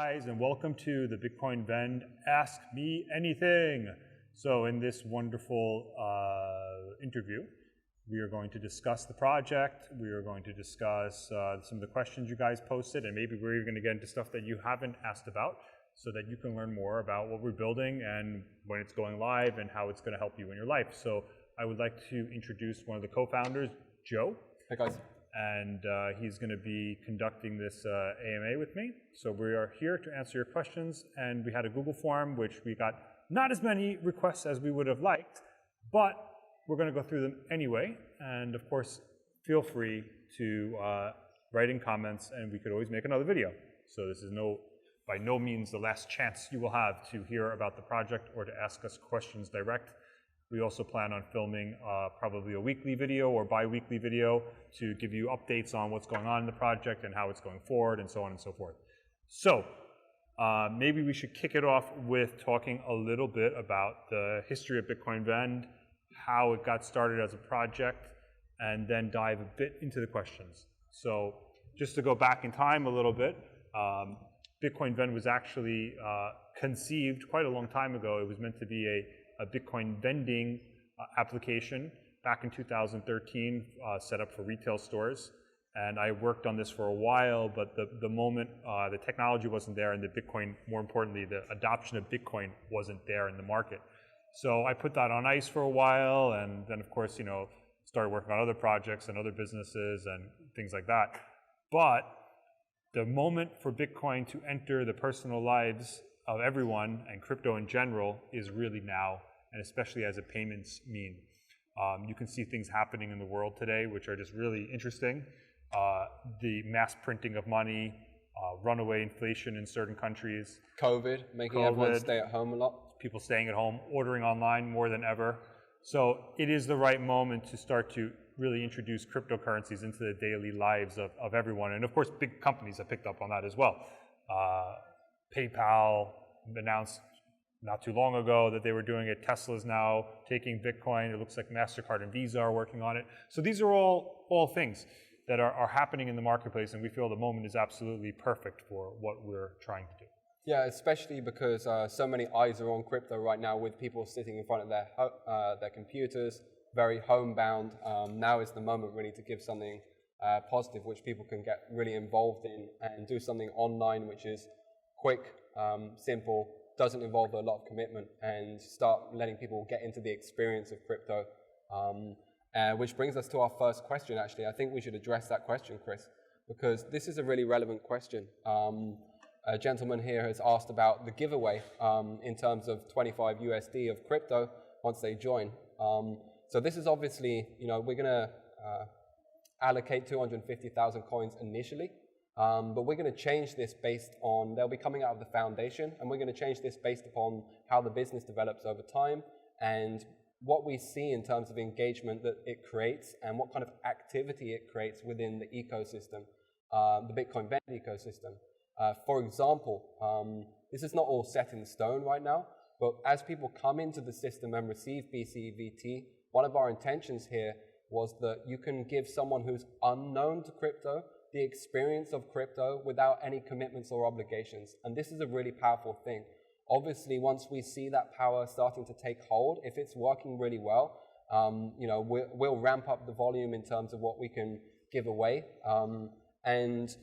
guys, and welcome to the BitcoinVend Ask Me Anything. So in this wonderful interview, we are going to discuss the project. We are going to discuss some of the questions you guys posted, and maybe we're even going to get into stuff that you haven't asked about so that you can learn more about what we're building and when it's going live and how it's going to help you in your life. So I would like to introduce one of the co-founders, Joe. Hey guys. And he's going to be conducting this AMA with me. So we are here to answer your questions, and we had a Google form, which we got not as many requests as we would have liked, but we're going to go through them anyway. And of course, feel free to write in comments, and we could always make another video. So this is by no means the last chance you will have to hear about the project or to ask us questions direct. We also plan on filming probably a weekly video or bi-weekly video to give you updates on what's going on in the project and how it's going forward and so on and so forth. So maybe we should kick it off with talking a little bit about the history of BitcoinVend, how it got started as a project, and then dive a bit into the questions. So just to go back in time a little bit, BitcoinVend was actually conceived quite a long time ago. It was meant to be a Bitcoin vending application back in 2013, set up for retail stores. And I worked on this for a while, but the moment the technology wasn't there and the Bitcoin, more importantly, the adoption of Bitcoin wasn't there in the market. So I put that on ice for a while, and then of course, started working on other projects and other businesses and things like that. But the moment for Bitcoin to enter the personal lives of everyone and crypto in general is really now, and especially as a payments mean. You can see things happening in the world today which are just really interesting. The mass printing of money, runaway inflation in certain countries. COVID, making everyone stay at home a lot. People staying at home, ordering online more than ever. So it is the right moment to start to really introduce cryptocurrencies into the daily lives of everyone. And of course, big companies have picked up on that as well. PayPal announced not too long ago that they were doing it. Tesla's now taking Bitcoin. It looks like MasterCard and Visa are working on it. So these are all things that are happening in the marketplace, and we feel the moment is absolutely perfect for what we're trying to do. Yeah, especially because so many eyes are on crypto right now, with people sitting in front of their computers, very homebound. Now is the moment really to give something positive, which people can get really involved in, and do something online which is quick, simple, doesn't involve a lot of commitment, and start letting people get into the experience of crypto. Which brings us to our first question, actually. I think we should address that question, Chris, because this is a really relevant question. A gentleman here has asked about the giveaway in terms of 25 USD of crypto once they join. So this is obviously, we're going to allocate 250,000 coins initially. But we're going to change this based on, they'll be coming out of the foundation, and we're going to change this based upon how the business develops over time and what we see in terms of engagement that it creates and what kind of activity it creates within the ecosystem, the BitcoinVend ecosystem. For example, this is not all set in stone right now, but as people come into the system and receive BCVT, one of our intentions here was that you can give someone who's unknown to crypto the experience of crypto without any commitments or obligations. And this is a really powerful thing. Obviously, once we see that power starting to take hold, if it's working really well, we'll ramp up the volume in terms of what we can give away. And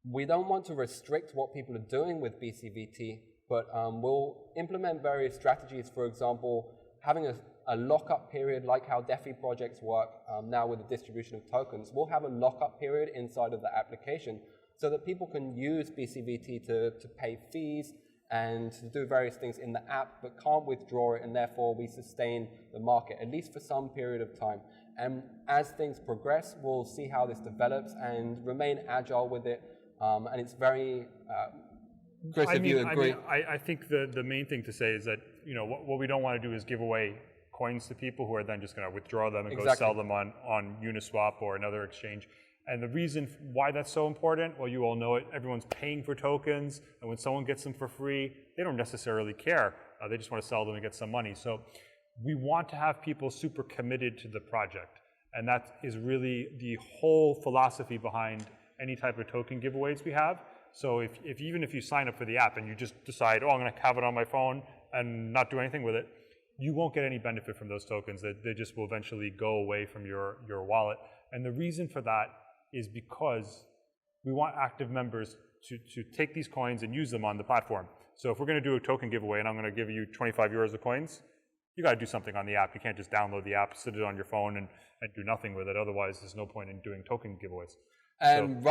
we don't want to restrict what people are doing with BCVT, but we'll implement various strategies. For example, having a lockup period, like how DeFi projects work now with the distribution of tokens. We'll have a lockup period inside of the application so that people can use BCVT to pay fees and to do various things in the app, but can't withdraw it, and therefore we sustain the market, at least for some period of time. And as things progress, we'll see how this develops and remain agile with it. And it's very... Chris, if you agree. I think the main thing to say is that, what we don't want to do is give away coins to people who are then just going to withdraw them and go sell them on Uniswap or another exchange. And the reason why that's so important, well, you all know it. Everyone's paying for tokens, and when someone gets them for free, they don't necessarily care. They just want to sell them and get some money. So we want to have people super committed to the project, and that is really the whole philosophy behind any type of token giveaways we have. So even if you sign up for the app and you just decide, oh, I'm going to have it on my phone and not do anything with it, you won't get any benefit from those tokens. They just will eventually go away from your wallet. And the reason for that is because we want active members to take these coins and use them on the platform. So if we're going to do a token giveaway and I'm going to give you 25 euros of coins, you got to do something on the app. You can't just download the app, sit it on your phone, and do nothing with it. Otherwise, there's no point in doing token giveaways. And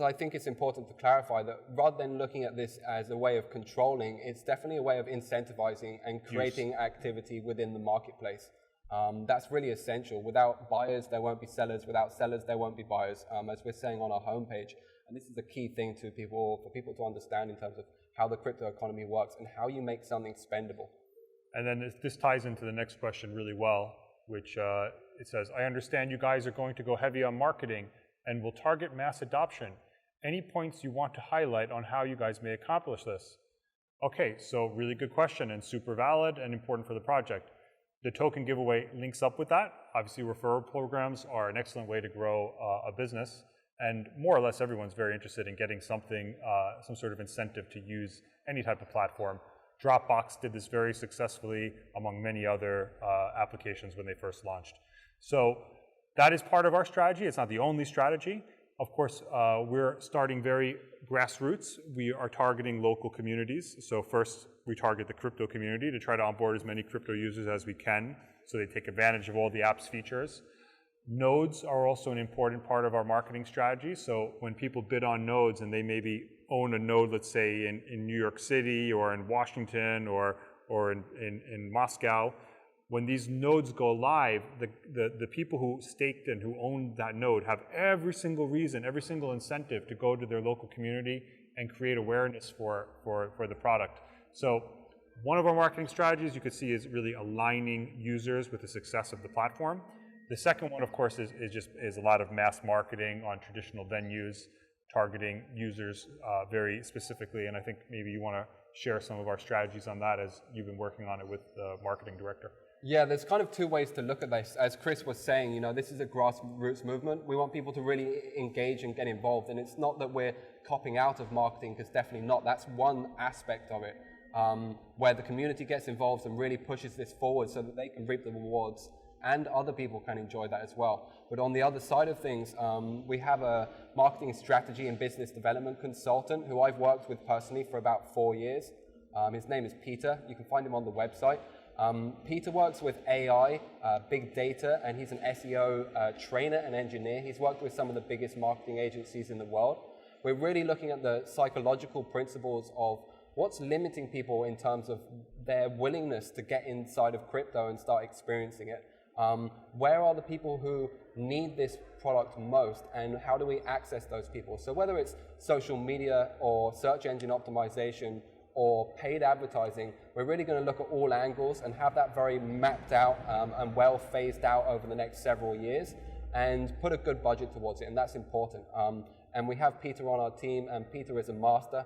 I think it's important to clarify that rather than looking at this as a way of controlling, it's definitely a way of incentivizing and creating activity within the marketplace. That's really essential. Without buyers, there won't be sellers. Without sellers, there won't be buyers, as we're saying on our homepage. And this is a key thing for people to understand in terms of how the crypto economy works and how you make something spendable. And then this ties into the next question really well, which it says, I understand you guys are going to go heavy on marketing and will target mass adoption. Any points you want to highlight on how you guys may accomplish this? Okay, so really good question and super valid and important for the project. The token giveaway links up with that. Obviously, referral programs are an excellent way to grow a business, and more or less everyone's very interested in getting something, some sort of incentive to use any type of platform. Dropbox did this very successfully among many other applications when they first launched. So that is part of our strategy. It's not the only strategy. Of course, we're starting very grassroots. We are targeting local communities. So first, we target the crypto community to try to onboard as many crypto users as we can so they take advantage of all the app's features. Nodes are also an important part of our marketing strategy. So when people bid on nodes and they maybe own a node, let's say in New York City or in Washington or in Moscow, when these nodes go live, the people who staked and who owned that node have every single reason, every single incentive to go to their local community and create awareness for the product. So one of our marketing strategies you could see is really aligning users with the success of the platform. The second one, of course, is a lot of mass marketing on traditional venues, targeting users very specifically. And I think maybe you want to share some of our strategies on that as you've been working on it with the marketing director. Yeah, there's kind of two ways to look at this. As Chris was saying, this is a grassroots movement. We want people to really engage and get involved. And it's not that we're copying out of marketing, because definitely not. That's one aspect of it, where the community gets involved and really pushes this forward so that they can reap the rewards and other people can enjoy that as well. But on the other side of things, we have a marketing strategy and business development consultant who I've worked with personally for about 4 years. His name is Peter. You can find him on the website. Peter works with AI, big data, and he's an SEO trainer and engineer. He's worked with some of the biggest marketing agencies in the world. We're really looking at the psychological principles of what's limiting people in terms of their willingness to get inside of crypto and start experiencing it. Where are the people who need this product most, and how do we access those people? So whether it's social media or search engine optimization or paid advertising, we're really going to look at all angles and have that very mapped out and well phased out over the next several years and put a good budget towards it, and that's important. And we have Peter on our team, and Peter is a master.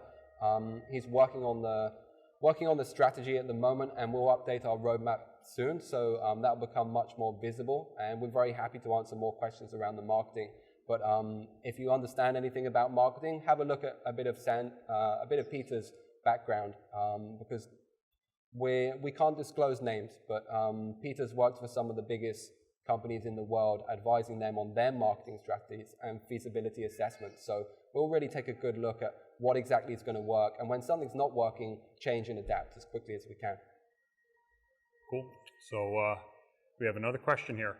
He's working on the strategy at the moment, and we'll update our roadmap soon, so that'll become much more visible, and we're very happy to answer more questions around the marketing. But if you understand anything about marketing, have a look at a bit of Peter's background, because we can't disclose names, but Peter's worked for some of the biggest companies in the world, advising them on their marketing strategies and feasibility assessments. So we'll really take a good look at what exactly is going to work, and when something's not working, change and adapt as quickly as we can. Cool. So we have another question here.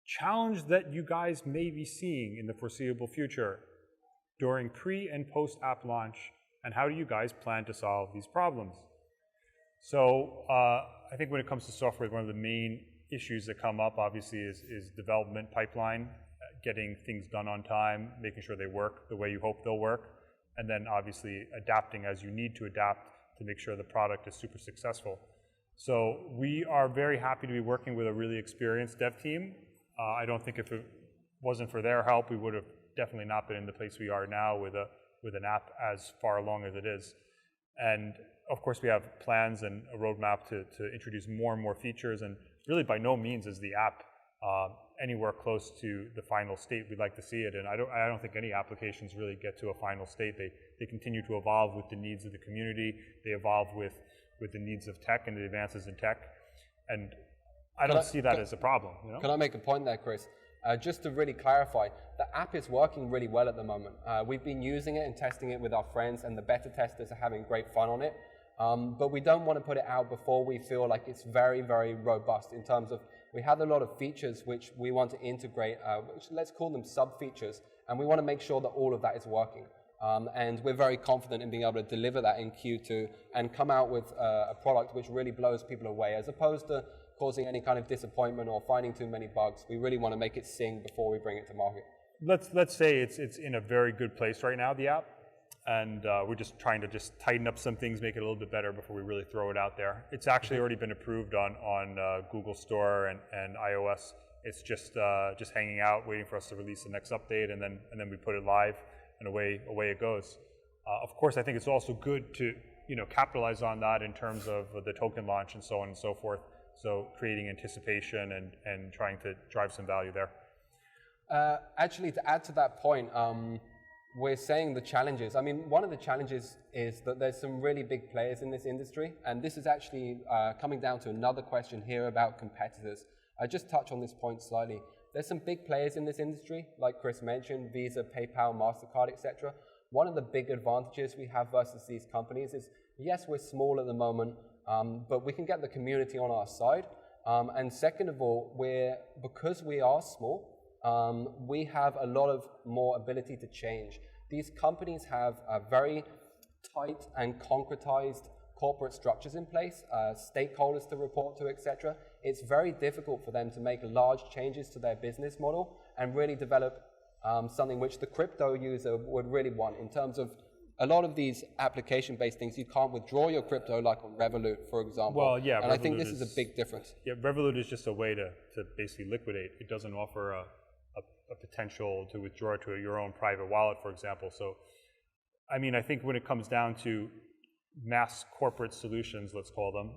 Challenge that you guys may be seeing in the foreseeable future during pre and post app launch, and how do you guys plan to solve these problems? So I think when it comes to software, one of the main issues that come up obviously is development pipeline, getting things done on time, making sure they work the way you hope they'll work, and then obviously adapting as you need to adapt to make sure the product is super successful. So we are very happy to be working with a really experienced dev team. I don't think if it wasn't for their help, we would have definitely not been in the place we are now with an app as far along as it is. And of course, we have plans and a roadmap to introduce more and more features, and really by no means is the app anywhere close to the final state we'd like to see it. And I don't think any applications really get to a final state. They continue to evolve with the needs of the community. They evolve with the needs of tech and the advances in tech. And I don't see that as a problem. You know? Can I make a point there, Chris? Just to really clarify, the app is working really well at the moment. We've been using it and testing it with our friends, and the beta testers are having great fun on it. But we don't want to put it out before we feel like it's very, very robust in terms of we have a lot of features which we want to integrate, which let's call them sub-features, and we want to make sure that all of that is working. And we're very confident in being able to deliver that in Q2 and come out with a product which really blows people away, as opposed to causing any kind of disappointment or finding too many bugs. We really want to make it sing before we bring it to market. Let's say it's in a very good place right now, the app, and we're just trying to tighten up some things, make it a little bit better before we really throw it out there. It's actually already been approved on Google Store and iOS. It's just hanging out, waiting for us to release the next update, and then we put it live, and away it goes. Of course, I think it's also good to capitalize on that in terms of the token launch and so on and so forth. So creating anticipation and trying to drive some value there. Actually, to add to that point, we're saying the challenges. I mean, one of the challenges is that there's some really big players in this industry, and this is actually coming down to another question here about competitors. I just touch on this point slightly. There's some big players in this industry, like Chris mentioned, Visa, PayPal, MasterCard, etc. One of the big advantages we have versus these companies is, yes, we're small at the moment, but we can get the community on our side. And second of all, because we are small, we have a lot of more ability to change. These companies have very tight and concretized corporate structures in place, stakeholders to report to, etc. It's very difficult for them to make large changes to their business model and really develop something which the crypto user would really want. In terms of a lot of these application-based things, you can't withdraw your crypto like on Revolut, for example. Well, yeah, and Revolut I think this is a big difference. Yeah, Revolut is just a way to basically liquidate. It doesn't offer a potential to withdraw to your own private wallet, for example. So, I mean, I think when it comes down to mass corporate solutions, let's call them,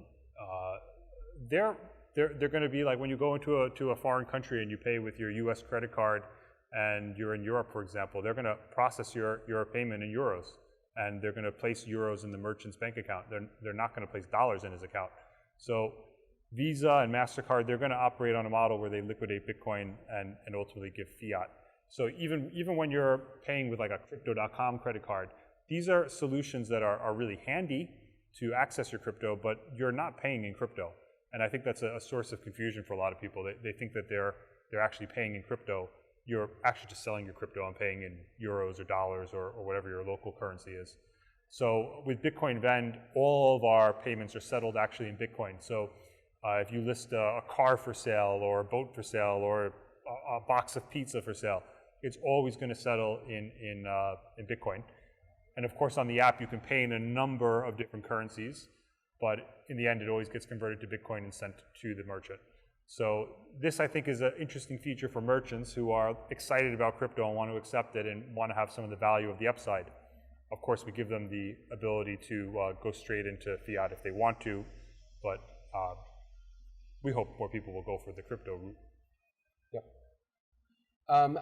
they're going to be like when you go into a foreign country and you pay with your U.S. credit card and you're in Europe, for example, they're going to process your payment in euros, and they're going to place euros in the merchant's bank account. They're not going to place dollars in his account. So Visa and MasterCard, they're going to operate on a model where they liquidate Bitcoin and ultimately give fiat. So even when you're paying with like a Crypto.com credit card, these are solutions that are really handy to access your crypto, but you're not paying in crypto. And I think that's a source of confusion for a lot of people. They think that they're actually paying in crypto. You're actually just selling your crypto and paying in euros or dollars or whatever your local currency is. So with BitcoinVend, all of our payments are settled actually in Bitcoin. So if you list a car for sale or a boat for sale or a box of pizza for sale, it's always going to settle in Bitcoin. And of course, on the app, you can pay in a number of different currencies, but in the end, it always gets converted to Bitcoin and sent to the merchant. So this, I think, is an interesting feature for merchants who are excited about crypto and want to accept it and want to have some of the value of the upside. Of course, we give them the ability to go straight into fiat if they want to, but we hope more people will go for the crypto route. Yep.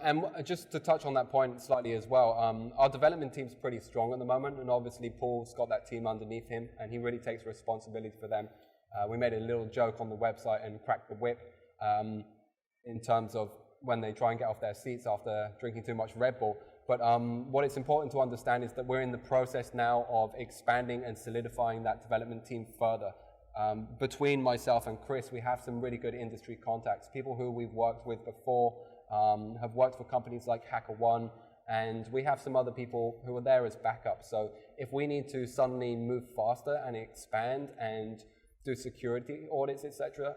And just to touch on that point slightly as well, our development team's pretty strong at the moment, and obviously Paul's got that team underneath him, and he really takes responsibility for them. We made a little joke on the website and cracked the whip in terms of when they try and get off their seats after drinking too much Red Bull. But what it's important to understand is that we're in the process now of expanding and solidifying that development team further. Between myself and Chris, we have some really good industry contacts, people who we've worked with before, have worked for companies like HackerOne, and we have some other people who are there as backup. So if we need to suddenly move faster and expand and do security audits, etc.,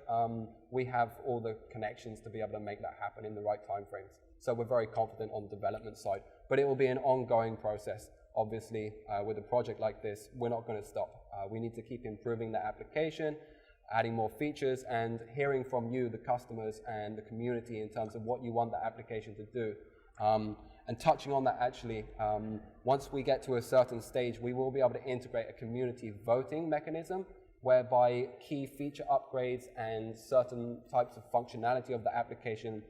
we have all the connections to be able to make that happen in the right timeframes. So we're very confident on the development side, but it will be an ongoing process. Obviously, with a project like this, we're not going to stop. We need to keep improving the application, adding more features, and hearing from you, the customers and the community, in terms of what you want the application to do. And touching on that, actually, once we get to a certain stage, we will be able to integrate a community voting mechanism whereby key feature upgrades and certain types of functionality of the application,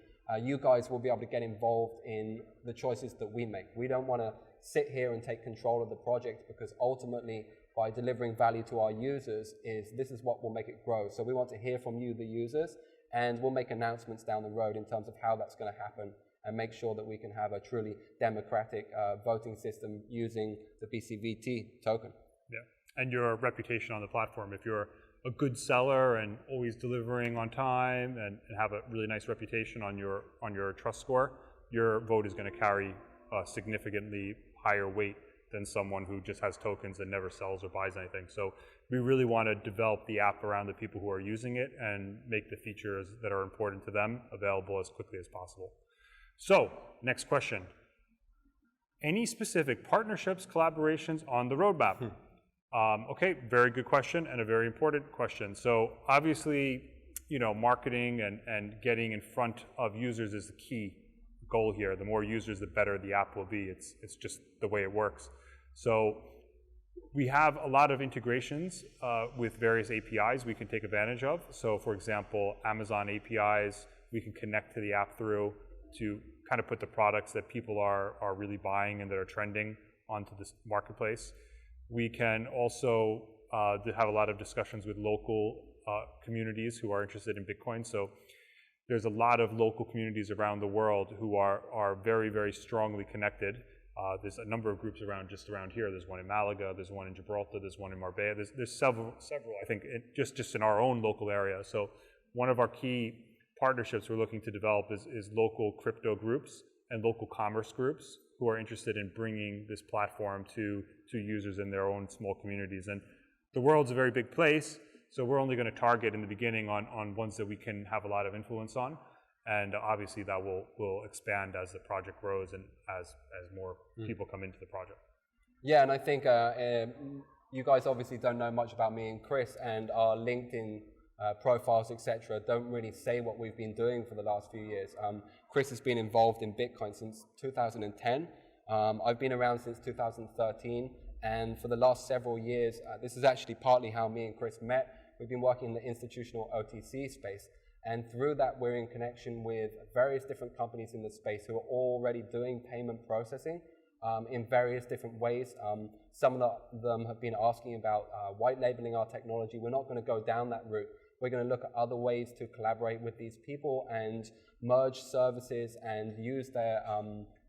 you guys will be able to get involved in the choices that we make. We don't want to sit here and take control of the project, because ultimately, by delivering value to our users, this is what will make it grow. So we want to hear from you, the users, and we'll make announcements down the road in terms of how that's going to happen, and make sure that we can have a truly democratic voting system using the BCVT token. Yeah, and your reputation on the platform, if you're a good seller and always delivering on time and have a really nice reputation on your trust score, your vote is going to carry a significantly higher weight than someone who just has tokens and never sells or buys anything. So we really want to develop the app around the people who are using it and make the features that are important to them available as quickly as possible. So, next question. Any specific partnerships, collaborations on the roadmap? Okay, very good question and a very important question. So obviously, marketing and getting in front of users is the key goal here. The more users, the better the app will be. It's just the way it works. So we have a lot of integrations with various APIs we can take advantage of. So for example, Amazon APIs, we can connect to the app through to kind of put the products that people are really buying and that are trending onto this marketplace. We can also have a lot of discussions with local communities who are interested in Bitcoin. So there's a lot of local communities around the world who are very, very strongly connected. There's a number of groups just around here. There's one in Malaga, there's one in Gibraltar, there's one in Marbella. There's several, I think, just in our own local area. So one of our key partnerships we're looking to develop is local crypto groups and local commerce groups who are interested in bringing this platform to users in their own small communities. And the world's a very big place, so we're only going to target in the beginning on ones that we can have a lot of influence on. And obviously that will expand as the project grows and as more people come into the project. Yeah, and I think you guys obviously don't know much about me and Chris, and our LinkedIn profiles, etc., don't really say what we've been doing for the last few years. Chris has been involved in Bitcoin since 2010. I've been around since 2013, and for the last several years, this is actually partly how me and Chris met. We've been working in the institutional OTC space, and through that we're in connection with various different companies in the space who are already doing payment processing in various different ways. Some of them have been asking about white labeling our technology. We're not going to go down that route. We're going to look at other ways to collaborate with these people and merge services and use their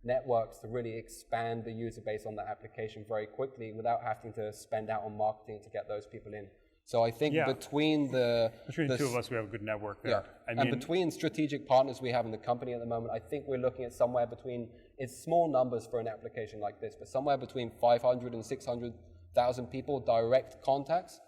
networks to really expand the user base on the application very quickly without having to spend out on marketing to get those people in. So I think between the two of us, we have a good network there. Yeah. And between strategic partners we have in the company at the moment, I think we're looking at somewhere between, it's small numbers for an application like this, but somewhere between 500 and 600,000 people direct contacts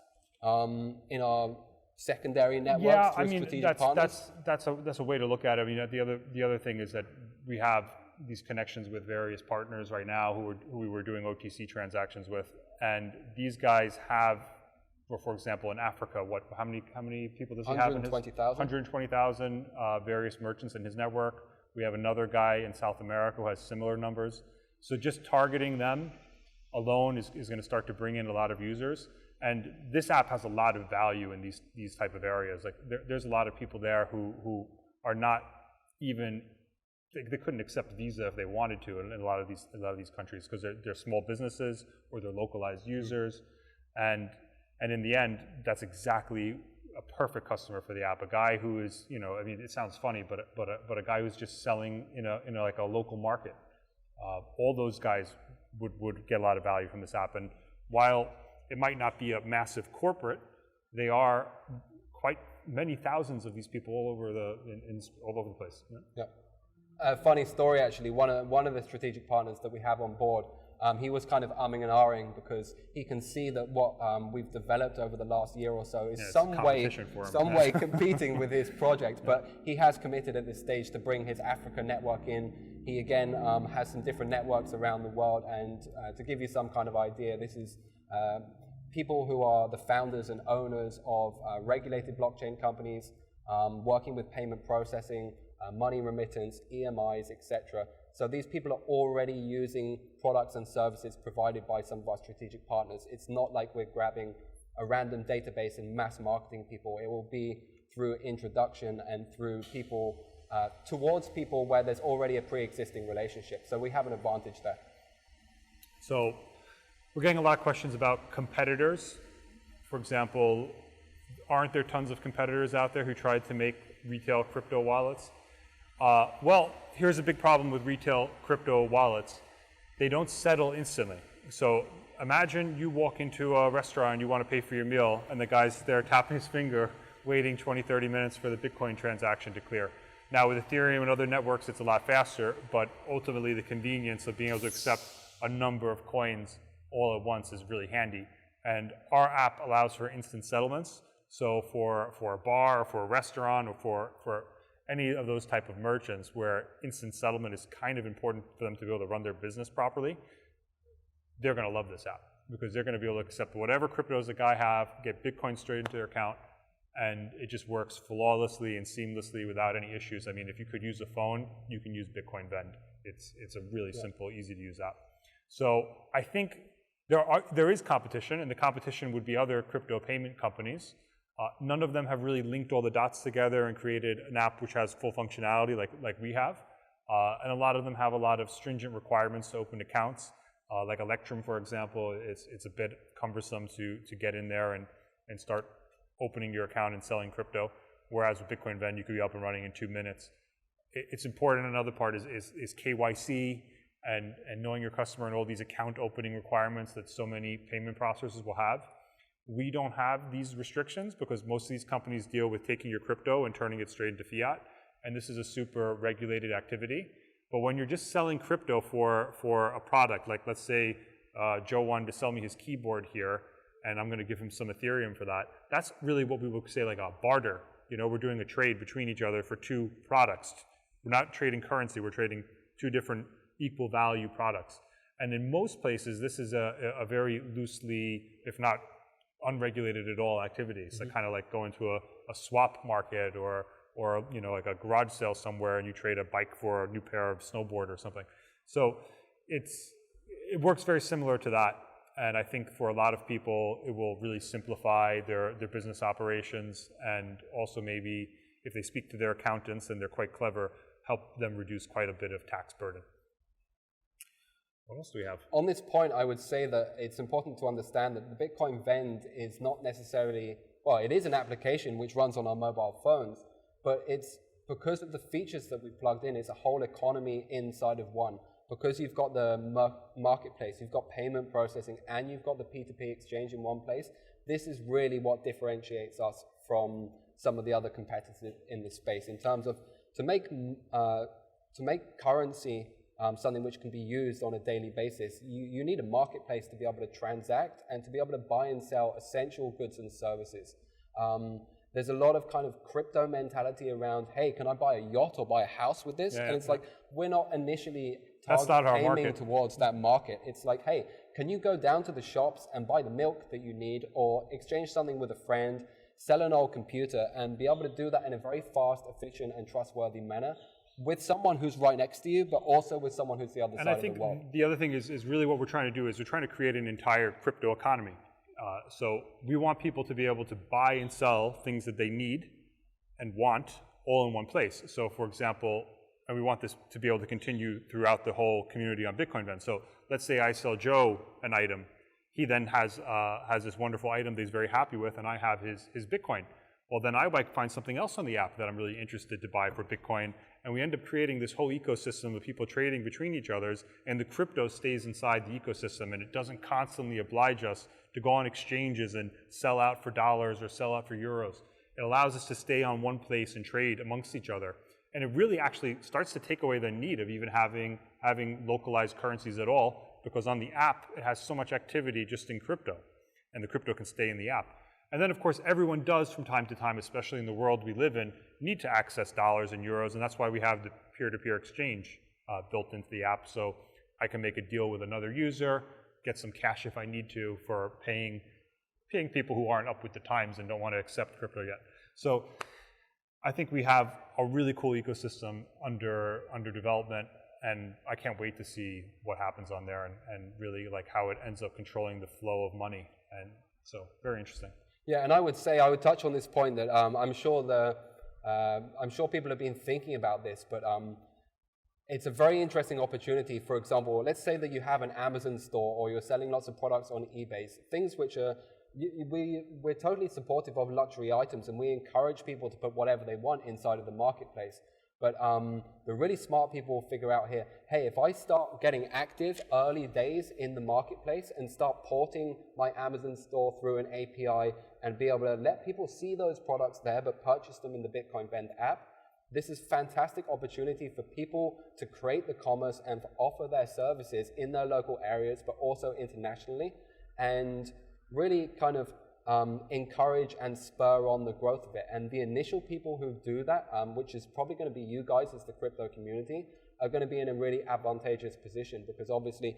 in our secondary networks through strategic partners. That's a way to look at it. I mean, the other thing is that we have these connections with various partners right now who we were doing OTC transactions with, and these guys have, for example, in Africa, how many people does he have? 120,000. 120,000 various merchants in his network. We have another guy in South America who has similar numbers. So just targeting them alone is going to start to bring in a lot of users. And this app has a lot of value in these type of areas. Like there's a lot of people there who are not even, they couldn't accept Visa if they wanted to in a lot of these countries, because they're small businesses or they're localized users. And in the end, that's exactly a perfect customer for the app. A guy who is, I mean, it sounds funny, but a guy who's just selling in like a local market. All those guys would get a lot of value from this app. And while it might not be a massive corporate, they are quite many thousands of these people all over the place. Yeah. A funny story, actually. One of the strategic partners that we have on board, he was kind of umming and ahhing because he can see that what we've developed over the last year or so is some way competing with his project. But he has committed at this stage to bring his Africa network in. He again has some different networks around the world, and to give you some kind of idea, this is people who are the founders and owners of regulated blockchain companies, working with payment processing, money remittance, EMIs, etc. So these people are already using products and services provided by some of our strategic partners. It's not like we're grabbing a random database and mass marketing people. It will be through introduction and through people, towards people where there's already a pre-existing relationship. So we have an advantage there. So we're getting a lot of questions about competitors. For example, aren't there tons of competitors out there who tried to make retail crypto wallets? Well, here's a big problem with retail crypto wallets. They don't settle instantly. So imagine you walk into a restaurant and you want to pay for your meal, and the guy's there tapping his finger, waiting 20, 30 minutes for the Bitcoin transaction to clear. Now with Ethereum and other networks, it's a lot faster, but ultimately the convenience of being able to accept a number of coins all at once is really handy. And our app allows for instant settlements. So for a bar, or for a restaurant, or for any of those type of merchants where instant settlement is kind of important for them to be able to run their business properly, they're going to love this app because they're going to be able to accept whatever cryptos the guy have, get Bitcoin straight into their account, and it just works flawlessly and seamlessly without any issues. I mean, if you could use a phone, you can use BitcoinVend. It's a really simple, easy to use app. So I think there is competition, and the competition would be other crypto payment companies. None of them have really linked all the dots together and created an app which has full functionality like we have. And a lot of them have a lot of stringent requirements to open accounts. Like Electrum, for example, it's a bit cumbersome to get in there and start opening your account and selling crypto. Whereas with BitcoinVend, you could be up and running in 2 minutes. It's important. Another part is KYC and knowing your customer and all these account opening requirements that so many payment processors will have. We don't have these restrictions because most of these companies deal with taking your crypto and turning it straight into fiat. And this is a super regulated activity. But when you're just selling crypto for a product, like let's say Joe wanted to sell me his keyboard here, and I'm going to give him some Ethereum for that, that's really what we would say like a barter. You know, we're doing a trade between each other for two products. We're not trading currency, we're trading two different equal value products. And in most places, this is a very loosely, if not unregulated at all activities. So kind of like going to a swap market or you know, like a garage sale somewhere and you trade a bike for a new pair of snowboard or something. So it works very similar to that. And I think for a lot of people, it will really simplify their business operations, and also maybe if they speak to their accountants and they're quite clever, help them reduce quite a bit of tax burden. What else do we have? On this point, I would say that it's important to understand that the BitcoinVend is not necessarily, well, it is an application which runs on our mobile phones, but it's because of the features that we plugged in, it's a whole economy inside of one. Because you've got the marketplace, you've got payment processing, and you've got the P2P exchange in one place, this is really what differentiates us from some of the other competitors in this space in terms of to make currency something which can be used on a daily basis, you need a marketplace to be able to transact and to be able to buy and sell essential goods and services. There's a lot of kind of crypto mentality around, hey, can I buy a yacht or buy a house with this? And it's like, we're not initially aiming towards that market. It's like, hey, can you go down to the shops and buy the milk that you need, or exchange something with a friend, sell an old computer, and be able to do that in a very fast, efficient, and trustworthy manner with someone who's right next to you, but also with someone who's the other side of the world. And I think the other thing is really what we're trying to do is we're trying to create an entire crypto economy. So we want people to be able to buy and sell things that they need and want all in one place. So for example, and we want this to be able to continue throughout the whole community on BitcoinVend. So let's say I sell Joe an item. He then has this wonderful item that he's very happy with, and I have his Bitcoin. Well, then I might find something else on the app that I'm really interested to buy for Bitcoin, and we end up creating this whole ecosystem of people trading between each others, and the crypto stays inside the ecosystem, and it doesn't constantly oblige us to go on exchanges and sell out for dollars or sell out for euros. It allows us to stay on one place and trade amongst each other. And it really actually starts to take away the need of even having localized currencies at all, because on the app, it has so much activity just in crypto, and the crypto can stay in the app. And then, of course, everyone does from time to time, especially in the world we live in, need to access dollars and euros, and that's why we have the peer-to-peer exchange built into the app. So I can make a deal with another user, get some cash if I need to for paying people who aren't up with the times and don't want to accept crypto yet. So I think we have a really cool ecosystem under development, and I can't wait to see what happens on there and really like how it ends up controlling the flow of money. And So very interesting. Yeah, and I would touch on this point that I'm sure people have been thinking about this, but it's a very interesting opportunity. For example, let's say that you have an Amazon store or you're selling lots of products on eBay, things which are, we're totally supportive of luxury items, and we encourage people to put whatever they want inside of the marketplace. But the really smart people will figure out here, hey, if I start getting active early days in the marketplace and start porting my Amazon store through an API and be able to let people see those products there but purchase them in the BitcoinVend app, this is a fantastic opportunity for people to create the commerce and to offer their services in their local areas, but also internationally, and really kind of encourage and spur on the growth of it. And the initial people who do that, which is probably going to be you guys as the crypto community, are going to be in a really advantageous position, because obviously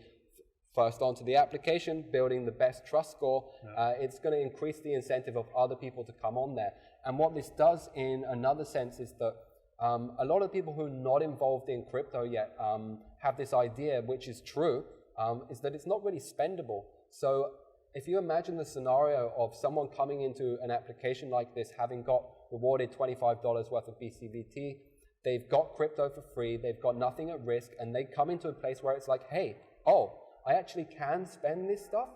first onto the application, building the best trust score, it's going to increase the incentive of other people to come on there. And what this does in another sense is that a lot of people who are not involved in crypto yet have this idea, which is true, is that it's not really spendable. So if you imagine the scenario of someone coming into an application like this, having got rewarded $25 worth of BCBT, they've got crypto for free, they've got nothing at risk, and they come into a place where it's like, hey, oh, I actually can spend this stuff.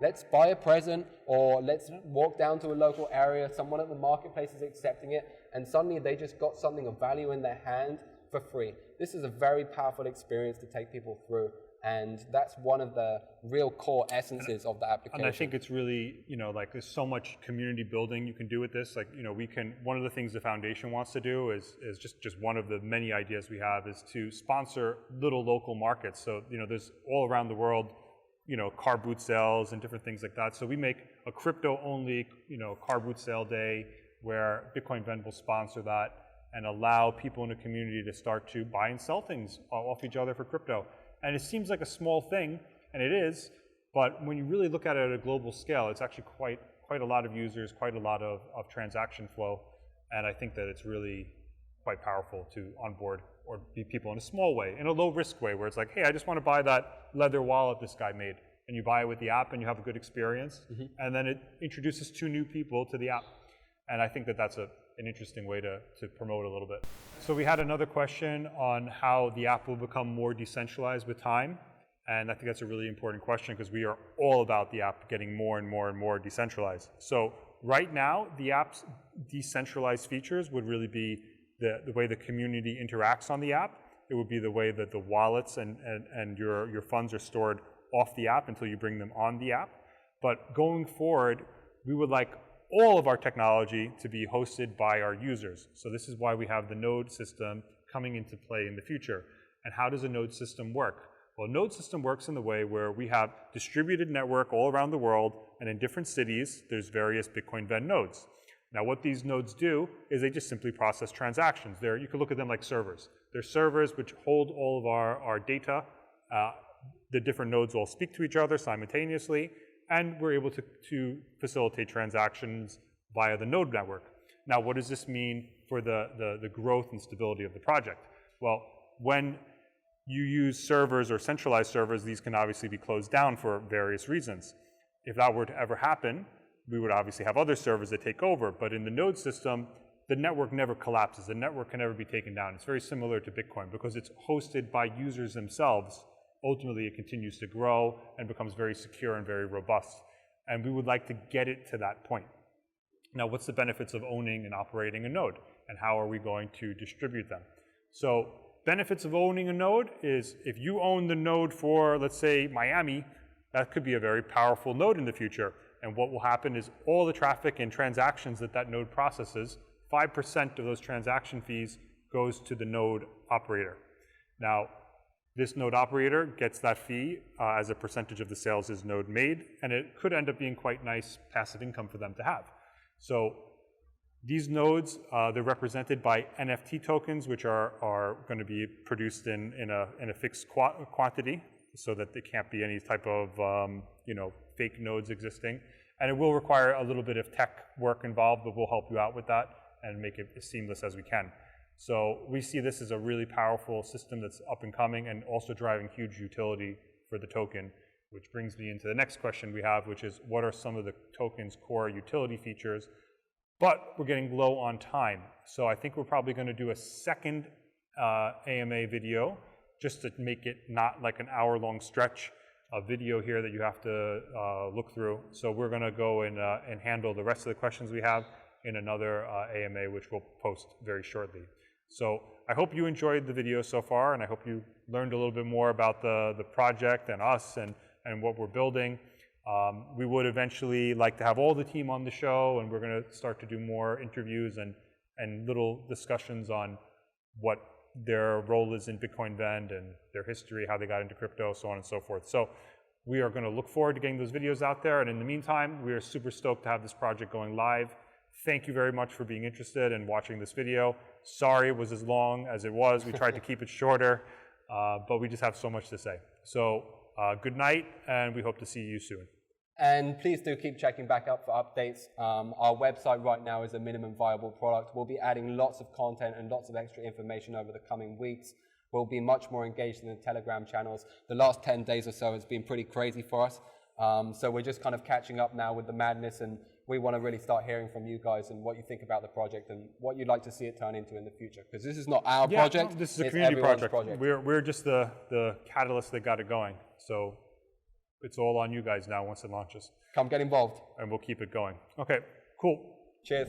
Let's buy a present, or let's walk down to a local area, someone at the marketplace is accepting it, and suddenly they just got something of value in their hand for free. This is a very powerful experience to take people through, and that's one of the real core essences of the application. And I think it's really, like there's so much community building you can do with this. Like, one of the things the foundation wants to do is just one of the many ideas we have is to sponsor little local markets. So, there's all around the world, car boot sales and different things like that. So we make a crypto-only, car boot sale day where BitcoinVend will sponsor that and allow people in the community to start to buy and sell things off each other for crypto. And it seems like a small thing, and it is, but when you really look at it at a global scale, it's actually quite a lot of users, quite a lot of transaction flow, and I think that it's really quite powerful to onboard or be people in a small way, in a low-risk way, where it's like, hey, I just want to buy that leather wallet this guy made, and you buy it with the app, and you have a good experience, and then it introduces 2 new people to the app, and I think that that's an interesting way to promote a little bit. So we had another question on how the app will become more decentralized with time. And I think that's a really important question, because we are all about the app getting more and more and more decentralized. So right now, the app's decentralized features would really be the way the community interacts on the app. It would be the way that the wallets and your funds are stored off the app until you bring them on the app. But going forward, we would like all of our technology to be hosted by our users. So this is why we have the node system coming into play in the future. And how does a node system work? Well, a node system works in the way where we have distributed network all around the world, and in different cities, there's various BitcoinVend nodes. Now, what these nodes do is they just simply process transactions. You can look at them like servers. They're servers which hold all of our data. The different nodes all speak to each other simultaneously, and we're able to facilitate transactions via the node network. Now, what does this mean for the growth and stability of the project? Well, when you use servers or centralized servers, these can obviously be closed down for various reasons. If that were to ever happen, we would obviously have other servers that take over, but in the node system, the network never collapses. The network can never be taken down. It's very similar to Bitcoin because it's hosted by users themselves. Ultimately, it continues to grow and becomes very secure and very robust. And we would like to get it to that point. Now, what's the benefits of owning and operating a node? And how are we going to distribute them? So benefits of owning a node is if you own the node for, let's say, Miami, that could be a very powerful node in the future. And what will happen is all the traffic and transactions that node processes, 5% of those transaction fees goes to the node operator. Now, this node operator gets that fee as a percentage of the sales his node made, and it could end up being quite nice passive income for them to have. So these nodes, they're represented by NFT tokens, which are going to be produced in a fixed quantity, so that there can't be any type of fake nodes existing. And it will require a little bit of tech work involved, but we'll help you out with that and make it as seamless as we can. So we see this as a really powerful system that's up and coming and also driving huge utility for the token. which brings me into the next question we have, which is what are some of the token's core utility features? But we're getting low on time. So I think we're probably going to do a second AMA video just to make it not like an hour-long stretch of video here that you have to look through. So we're going to go and handle the rest of the questions we have in another AMA, which we'll post very shortly. So I hope you enjoyed the video so far, and I hope you learned a little bit more about the project and us and what we're building. We would eventually like to have all the team on the show, and we're going to start to do more interviews and little discussions on what their role is in BitcoinVend and their history, how they got into crypto, so on and so forth. So we are going to look forward to getting those videos out there. And in the meantime, we are super stoked to have this project going live. Thank you very much for being interested and watching this video. Sorry it was as long as it was. We tried to keep it shorter, but we just have so much to say. So good night, and we hope to see you soon. And please do keep checking back up for updates. Our website right now is a minimum viable product. We'll be adding lots of content and lots of extra information over the coming weeks. We'll be much more engaged in the Telegram channels. The last 10 days or so has been pretty crazy for us. So we're just kind of catching up now with the madness, and we want to really start hearing from you guys and what you think about the project and what you'd like to see it turn into in the future. Because this is not our project, no, this is a it's community everyone's project. We're just the catalyst that got it going. So it's all on you guys now once it launches. Come get involved. And we'll keep it going. Okay, cool. Cheers.